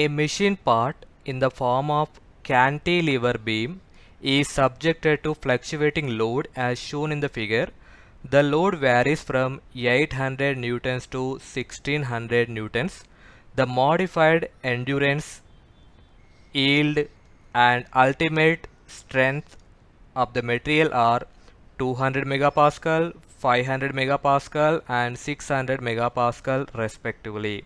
A machine part in the form of cantilever beam is subjected to fluctuating load as shown in the figure. The load varies from 800 newtons to 1600 newtons. The modified endurance, yield and ultimate strength of the material are 200 megapascal, 500 megapascal and 600 megapascal respectively.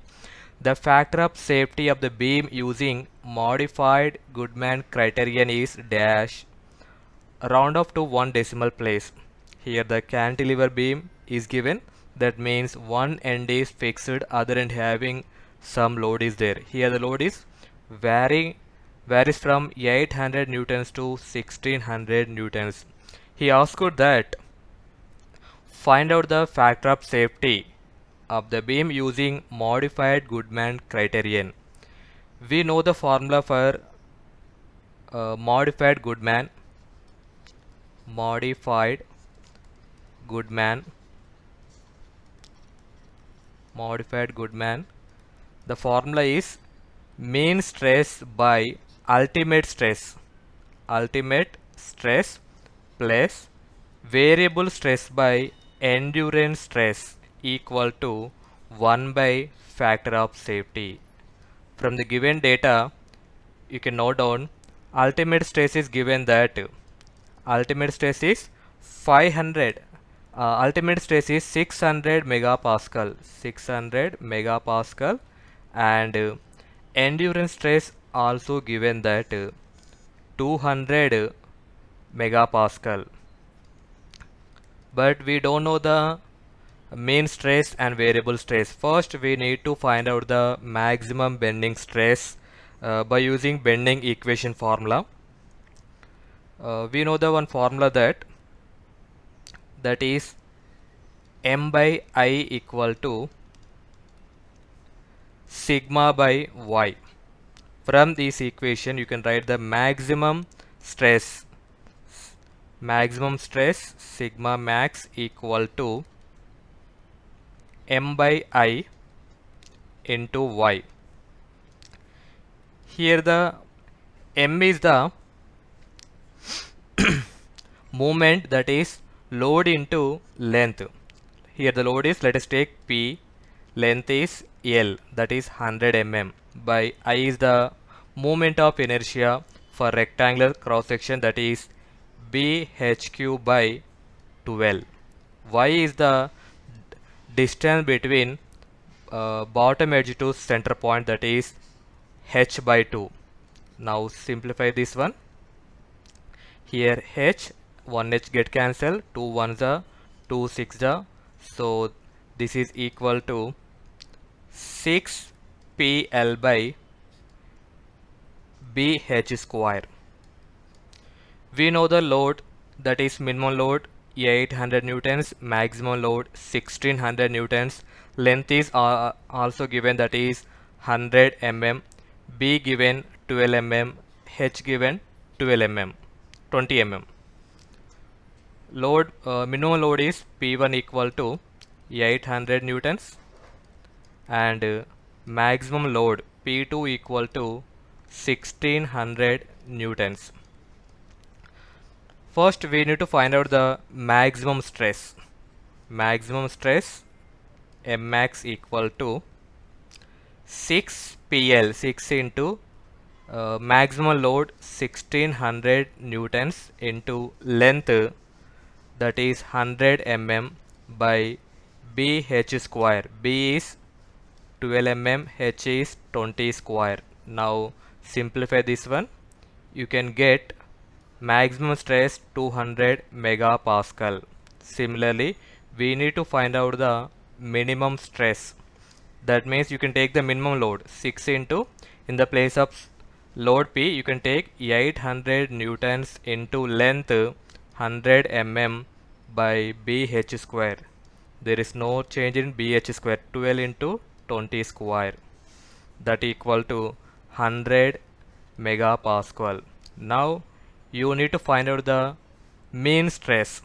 The factor of safety of the beam using modified Goodman criterion is dash, round off to one decimal place. Here the cantilever beam is given, that means one end is fixed, other end having some load is there. Here the load is varies from 800 newtons to 1600 newtons. He asked that find out the factor of safety of the beam using modified Goodman criterion. We know the formula for modified Goodman. Modified Goodman. The formula is mean stress by ultimate stress. Ultimate stress plus variable stress by endurance stress equal to 1 by factor of safety. From the given data, you can note down ultimate stress is given that ultimate stress is 500. Ultimate stress is 600 megapascal. 600 megapascal and endurance stress also given that 200 megapascal. But we don't know the mean stress and variable stress. First we need to find out the maximum bending stress by using bending equation formula. We know the one formula that is m by I equal to sigma by y. From this equation you can write the maximum stress sigma max equal to m by I into y. Here the m is the moment, that is load into length. Here the load is, let us take P, length is L, that is 100 mm, by I is the moment of inertia for rectangular cross section, that is BHQ by 12. Y is the distance between bottom edge to center point, that is h by 2. Now simplify this one. Here h, 1h get cancelled, 2 1s are 2 6 are, so this is equal to 6 PL by BH square. We know the load, that is minimum load 800 newtons, maximum load 1600 newtons, length is also given, that is 100 mm, B given 12 mm, H given 12 mm, 20 mm. Load minimum load is P1 equal to 800 newtons and maximum load P2 equal to 1600 newtons. First we need to find out the maximum stress. Maximum stress Mmax equal to 6 PL, 6 into maximum load 1600 newtons into length, that is 100 mm by BH square. B is 12 mm, H is 20 square. Now simplify this one. You can get maximum stress 200 megapascal. Similarly, we need to find out the minimum stress. That means you can take the minimum load 6 into, in the place of load P you can take 800 newtons into length 100 mm by BH square. There is no change in BH square. 12 into 20 square, that equal to 100 megapascal. Now you need to find out the mean stress.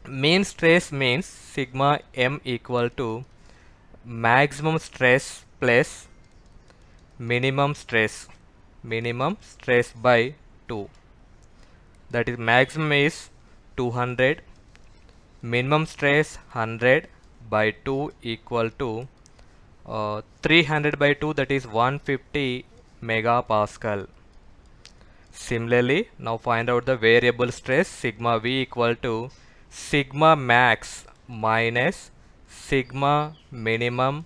Mean stress means sigma m equal to maximum stress plus minimum stress by 2, that is maximum is 200, minimum stress 100 by 2 equal to 300 by 2, that is 150 megapascal. Similarly, now find out the variable stress sigma V equal to sigma max minus sigma minimum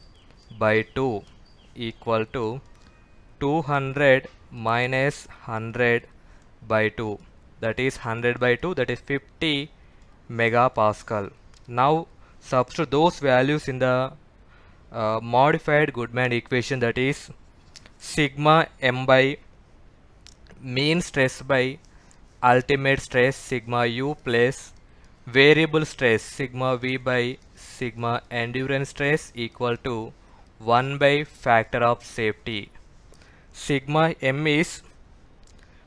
by 2 equal to 200 minus 100 by 2, that is 100 by 2, that is 50 megapascal. Now substitute those values in the modified Goodman equation, that is sigma m by mean stress by ultimate stress sigma u plus variable stress sigma v by sigma endurance stress equal to 1 by factor of safety. Sigma m is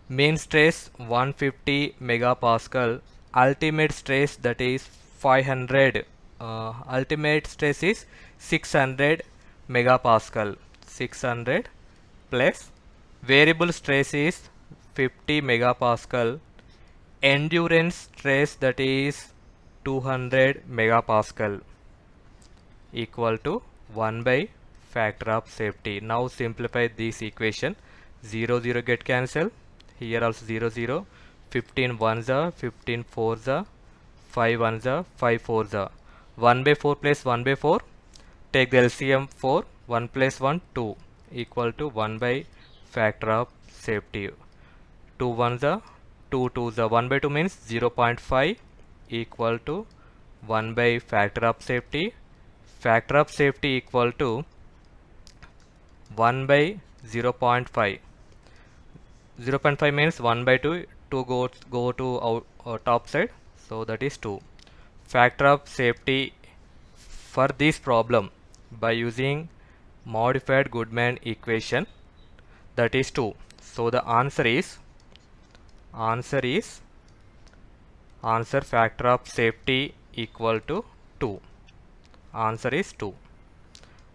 mean stress 150 megapascal, ultimate stress that is 500, ultimate stress is 600 megapascal, 600 plus variable stress is 50 megapascal, endurance stress that is 200 megapascal equal to 1 by factor of safety. Now simplify this equation. 0 0 get cancelled, here also 0 0, 15 ones are 15 fours are 5 ones are 5 fours are 1 by 4 plus 1 by 4, take the LCM 4, 1 plus 1 2 equal to 1 by factor of safety. 2 ones are 2 twos are 1 by 2 means 0.5 equal to 1 by factor of safety. Factor of safety equal to 1 by 0.5. 0.5 means 1 by 2, 2 go to top side, so that is 2. Factor of safety for this problem by using modified Goodman equation, that is 2. So the answer factor of safety equal to 2. Answer is 2.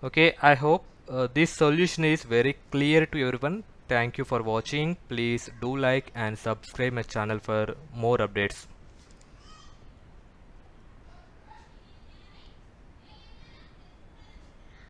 Okay, I hope this solution is very clear to everyone. Thank you for watching. Please do like and subscribe my channel for more updates.